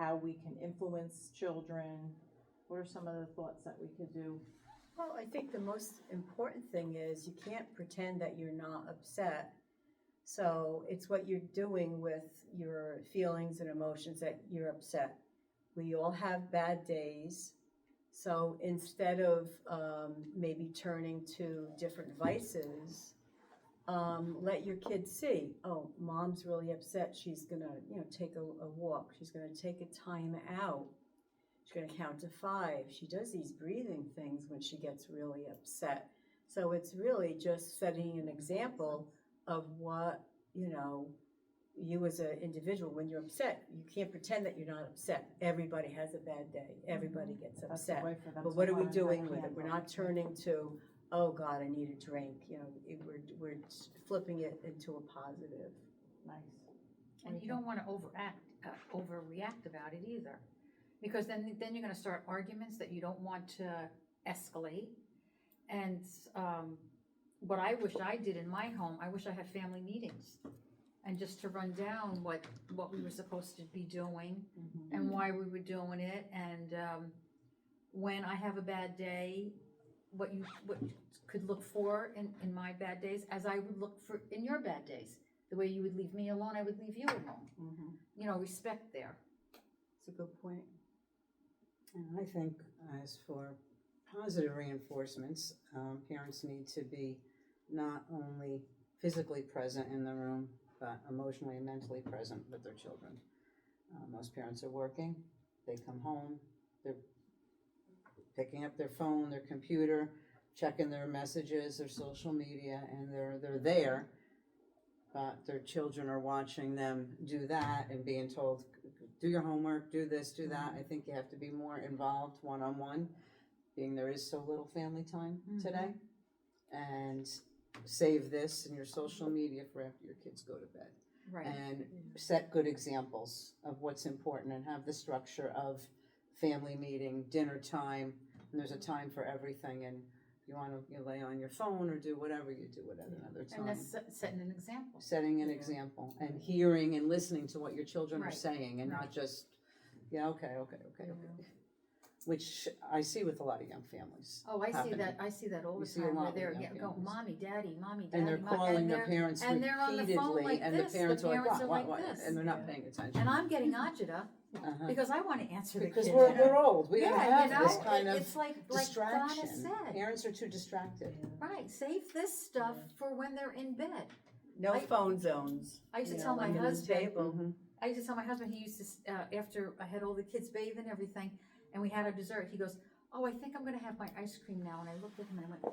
how we can influence children? What are some of the thoughts that we could do? Well, I think the most important thing is you can't pretend that you're not upset. So it's what you're doing with your feelings and emotions that you're upset. We all have bad days. So instead of maybe turning to different vices, let your kids see, oh, mom's really upset. She's going to, take a walk. She's going to take a time out. She's going to count to 5. She does these breathing things when she gets really upset. So it's really just setting an example of what, you as an individual, when you're upset, you can't pretend that you're not upset. Everybody has a bad day. Everybody gets upset. But what are we doing with it? We're not turning to, oh God, I need a drink. We're flipping it into a positive. Nice. And you don't want to overreact about it either, because then you're going to start arguments that you don't want to escalate. And what I wish I did in my home, I wish I had family meetings, and just to run down what we were supposed to be doing and why we were doing it, and when I have a bad day, what could look for in my bad days, as I would look for in your bad days. The way you would leave me alone, I would leave you alone. Respect there. It's a good point. And I think as for positive reinforcements, parents need to be not only physically present in the room, but emotionally and mentally present with their children. Most parents are working, they come home, they're picking up their phone, their computer, checking their messages, their social media, and they're there, but their children are watching them do that and being told, do your homework, do this, do that. I think you have to be more involved one-on-one, being there is so little family time today, and save this in your social media for after your kids go to bed. Right. And set good examples of what's important, and have the structure of family meeting, dinner time, and there's a time for everything. And if you want to lay on your phone or do whatever, you do it at another time. And that's setting an example. Setting an example and hearing and listening to what your children are saying, and not just, okay. Which I see with a lot of young families. Oh, I happening. see that all the see a time. lot Where with they're young go, families. mommy, daddy, And they're calling their parents and they're on the phone repeatedly, like and this. the parents are are like, what, this. and they're not paying attention. And I'm getting agita because I want to answer Because the kids. we're old. We don't have this kind of it's like distraction. Donna said. Parents are too distracted. Right, save this stuff for when they're in bed. No phone zones. I used to tell my husband. Table. I used to tell my husband, he used to, after I had all the kids bathe and everything, and we had our dessert, he goes, oh, I think I'm going to have my ice cream now. And I looked at him and I went,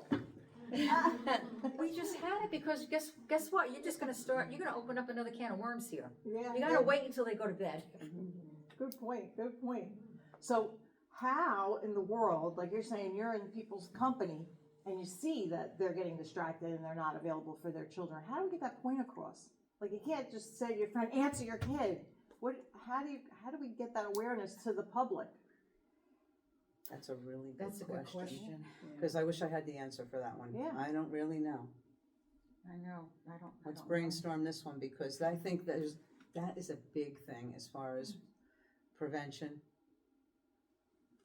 we just had it because guess what? You're just going to you're going to open up another can of worms here. Yeah. You got to wait until they go to bed. Good point. So how in the world, like you're saying, you're in people's company and you see that they're getting distracted and they're not available for their children. How do we get that point across? Like you can't just say to your friend, answer your kid. How do we get that awareness to the public? That's a really That's a good good question. Because I wish I had the answer for that one. Yeah. I don't really know. I know. Let's brainstorm this one, because I think that is a big thing as far as prevention,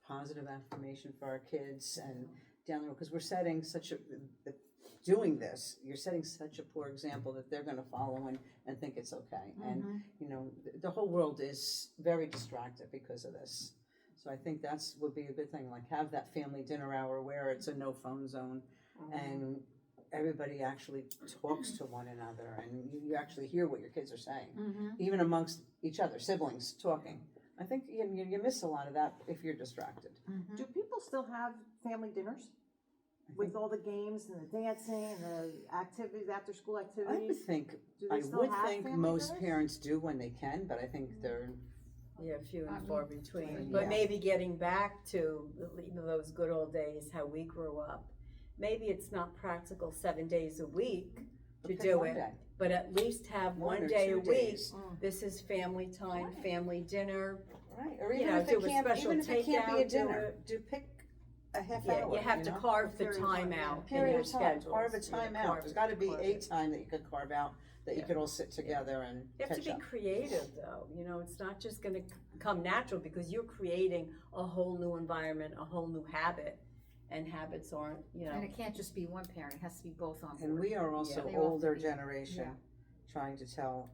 positive affirmation for our kids, and down the road, because we're setting doing this, you're setting such a poor example that they're going to follow and think it's okay. And the whole world is very distracted because of this. So I think would be a good thing, like have that family dinner hour where it's a no phone zone, and everybody actually talks to one another, and you actually hear what your kids are saying, even amongst each other, siblings talking. I think you miss a lot of that if you're distracted. Do people still have family dinners with all the games and the dancing and the activities, after school activities? I would think most parents do when they can, but I think they're few and far between. But maybe getting back to those good old days, how we grew up. Maybe it's not practical 7 days a week to do it, but at least have one day a week. This is family time, family dinner. Right, or even if it can't be a dinner, pick a half hour. You have to carve the time out. Period of time, carve a time out. There's got to be a time that you could carve out that you could all sit together and You have to catch be up. creative though, you know, it's not just gonna come natural because you're creating a whole new environment, a whole new habit. And habits aren't, you know, And it can't just be one parent, it has to be both on board. And we are also They all have to older be- generation yeah. trying to tell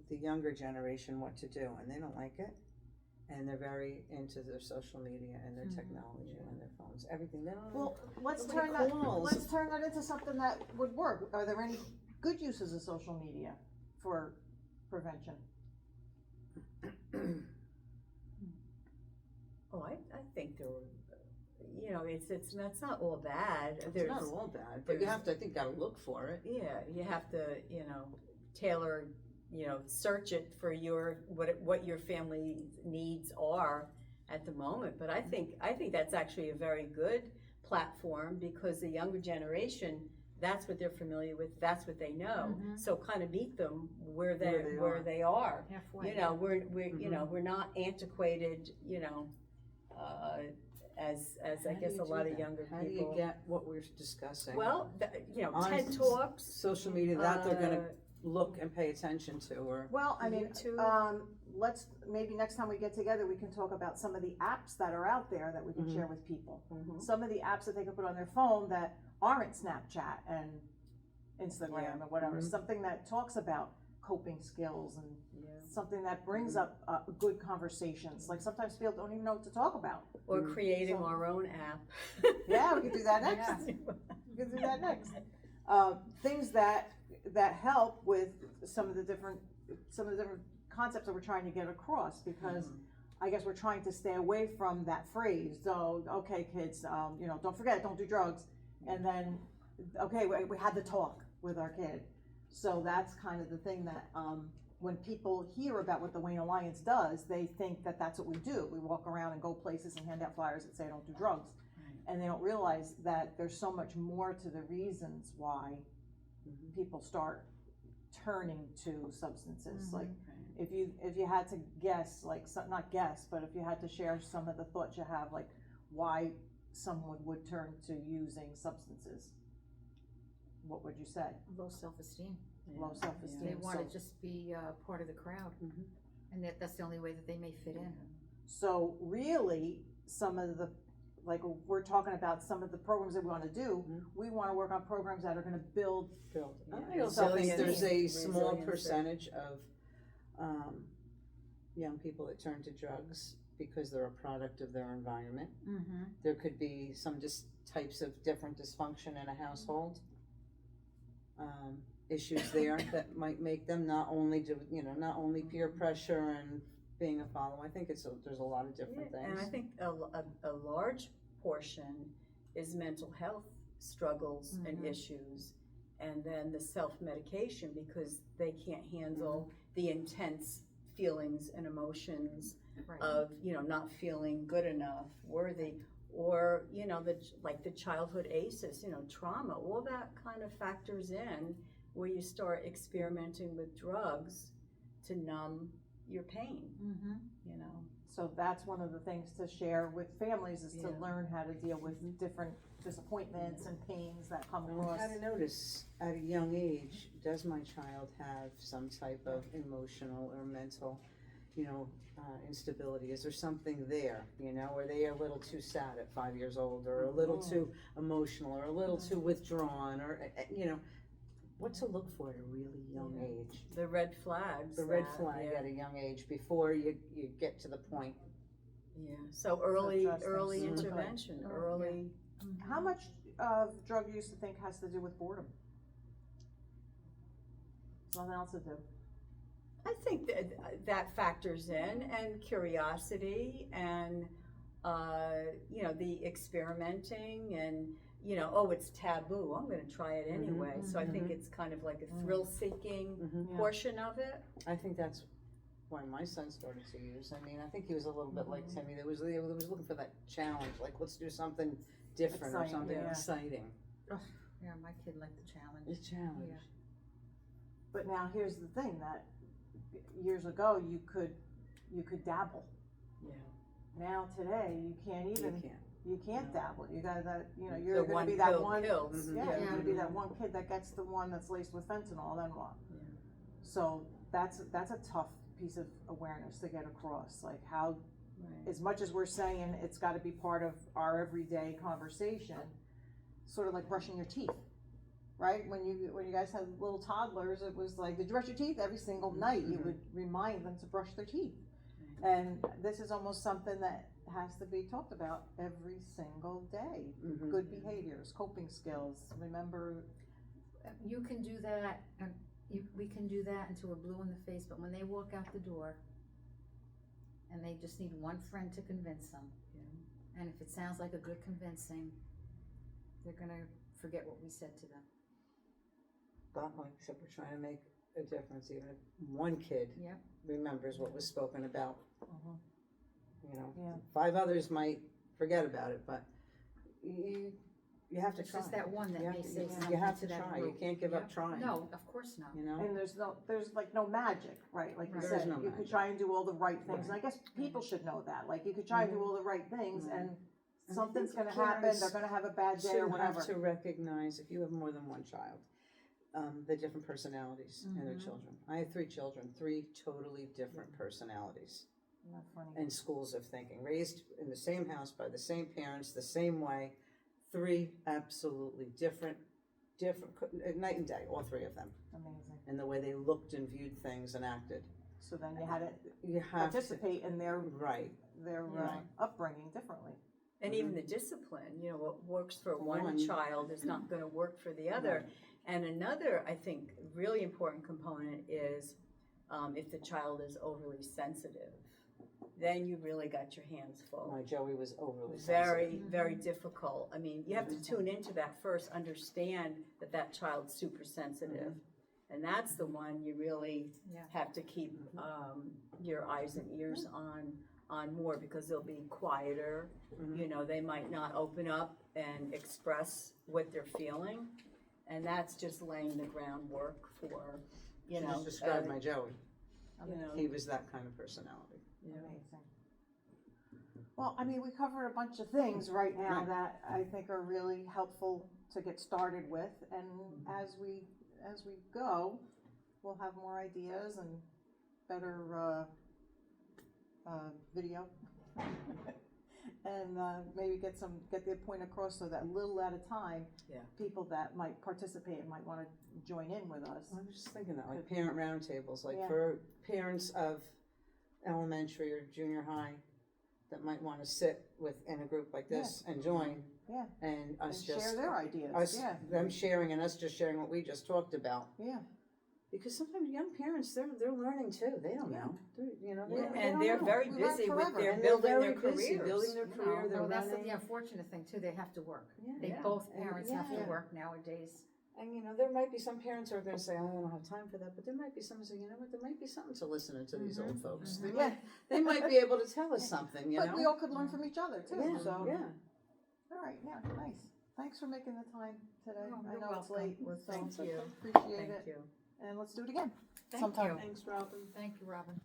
the younger generation what to do, and they don't like it. And they're very into their social media and their technology and their phones, everything. They don't. Well, let's Nobody turn that, calls. let's turn that into something that would work. Are there any good uses of social media for prevention? oh, I think there were, you know, it's not all bad. It's not all bad, but you have to, I think, gotta look for it. Yeah, you have to, you know, tailor, you know, search it for your, what your family needs are at the moment. But I think that's actually a very good platform because the younger generation, that's what they're familiar with, that's what they know. So kind of meet them where they are. Halfway. You know, we're you know, we're not antiquated, you know, as I How do guess you a lot do of that? younger How do people. you get what we're discussing? Well, you know, On TED Talks. social media that they're gonna look and pay attention to, or Well, I mean, YouTube. let's, maybe next time we get together, we can talk about some of the apps that are out there that we can share with people. Some of the apps that they can put on their phone that aren't Snapchat and Instagram or whatever, something that talks about coping skills and something that brings up good conversations. Like sometimes people don't even know what to talk about. Or creating So- our own app. Yeah, we can do that next. We can do that next. Things that help with some of the different concepts that we're trying to get across, because I guess we're trying to stay away from that phrase. So, okay, kids, you know, don't forget, don't do drugs. And then, okay, we had the talk with our kid. So that's kind of the thing that, when people hear about what the Wayne Alliance does, they think that that's what we do. We walk around and go places and hand out flyers that say don't do drugs. And they don't realize that there's so much more to the reasons why people start turning to substances. Like if you had to guess, like not guess, but if you had to share some of the thoughts you have, like why someone would turn to using substances, what would you say? Low self-esteem. Low self-esteem. They want So- to just be part of the crowd, and that's the only way that they may fit in. So really, some of the, like we're talking about some of the programs that we want to do, we want to work on programs that are going to build. I also think there's a small Resiliency. percentage of young people that turn to drugs because they're a product of their environment. There could be some just types of different dysfunction in a household. Issues there that might make them not only peer pressure and being a follower. I think there's a lot of different things. And I think a large portion is mental health struggles and issues, and then the self-medication because they can't handle the intense feelings and emotions Right. of, you know, not feeling good enough, worthy, or, you know, like the childhood ACEs, you know, trauma, all that kind of factors in where you start experimenting with drugs to numb your pain, you know. So that's one of the things to share with families is to Yeah. learn how to deal with different disappointments and pains that come And across. how to notice at a young age, does my child have some type of emotional or mental, you know, instability? Is there something there, you know? Are they a little too sad at 5 years old, or a little too emotional, or a little too withdrawn, or, you know, what to look for at a really young age? The red flags. The red that- flag yeah. at a young age before you get to the point. Yeah, so early trust things. early Mhm. intervention, Oh, early. How much of drug use do you think has to do with boredom? Nothing else to do. I think that factors in, and curiosity, and you know, the experimenting, and you know, oh, it's taboo, I'm gonna try it anyway. So I think it's kind of like a thrill-seeking Yeah. portion of it. I think that's why my son started to use. I mean, I think he was a little bit like Timmy. There was looking for that challenge, like let's do something different or Exciting, something yeah. exciting. Yeah, my kid liked the challenge. A challenge. Yeah. But now here's the thing, that years ago you could dabble. Yeah. Now today you can't even, You can't. You can't dabble, you gotta, The you're gonna one be that pill one, kills. Mhm. yeah, Yeah. you're gonna be that one kid that gets the one that's laced with fentanyl, then what? Yeah. So that's a tough piece of awareness to get across, like how, Right. as much as we're saying it's gotta be part of our everyday conversation, sort of like brushing your teeth, right? When you guys had little toddlers, it was like, did you brush your teeth? Every single night, you Mhm. would remind them to brush their teeth. And this is almost something that has to be talked about every single day. Mhm. Good behaviors, coping skills, remember, You can do that, and we can do that until we're blue in the face, but when they walk out the door, and they just need one friend to convince them, and if it sounds like a good convincing, they're gonna forget what we said to them. But like I said, we're trying to make a difference, even if one kid Yep. remembers what was spoken about, Mhm. Yeah. 5 others might forget about it, but you have to It's try. just that one that You have may to- say you something have to to that try. You group. can't give up Yep. trying. No, of course not. You know? And there's like no magic, right? Like you Right. said, There's no you could magic. try and do all the right things, and I Right. guess people should know that, like, you could try and do all the right things, Mhm. and I something's think gonna happen, parents they're gonna have a bad day or to whatever. have to recognize, if you have more than one child, the different personalities in their Mhm. children. I have 3 children, 3 totally different personalities Isn't that funny? and schools of thinking, raised in the same house by the same parents, the same way. 3 absolutely different, night and day, all 3 of them, Amazing. and the way they looked and viewed things and acted. So then you had to You have to, participate in their right, Right. upbringing differently. And even the discipline, what works for one One. child is not gonna work for the other. And another, I think, really important component is, if the child is overly sensitive, then you really got your hands full. My Joey was overly Very, sensitive. very difficult. I mean, you have to tune into that first, understand that that child's super sensitive. And that's the one you really Yeah. have to keep, your eyes and ears on more, because they'll be quieter. Mhm. They might not open up and express what they're feeling. And that's just laying the groundwork for, She just described my Joey. you know, He was that kind of personality. Amazing. Well, I mean, we covered a bunch of things right now Right. that I think are really helpful to get started with, and as we go, we'll have more ideas and better video. And maybe get the point across so that little at a time, Yeah. people that might participate and might wanna join in with us. I was just thinking that, like parent roundtables, like Yeah. for parents of elementary or junior high that might wanna sit in a group like this and join. Yeah. And us And just, share their ideas, us, yeah, them sharing and us just sharing what we just talked about. yeah. Because sometimes young parents, they're learning too, they don't know. They And don't they're know. very We learn busy with forever. their And building their very busy, careers. building their you career, know. they're No, that's running. the unfortunate thing too, they have to work. Yeah. They Yeah. both And- parents have to yeah. work nowadays. And there might be some parents who are gonna say, I don't have time for that, but there might be some who say, you know what, there might be something to listening to these old folks. They Yeah. might be able to tell us something, you know? But we all could learn from each other too, Yeah, so. yeah. All right, yeah, nice. Thanks for making the time today. Oh, I you're know it's welcome. late. Well, so thank you. Appreciate Thank it. you. And let's do it again Thank sometime. you. Thanks, Robin. Thank you, Robin.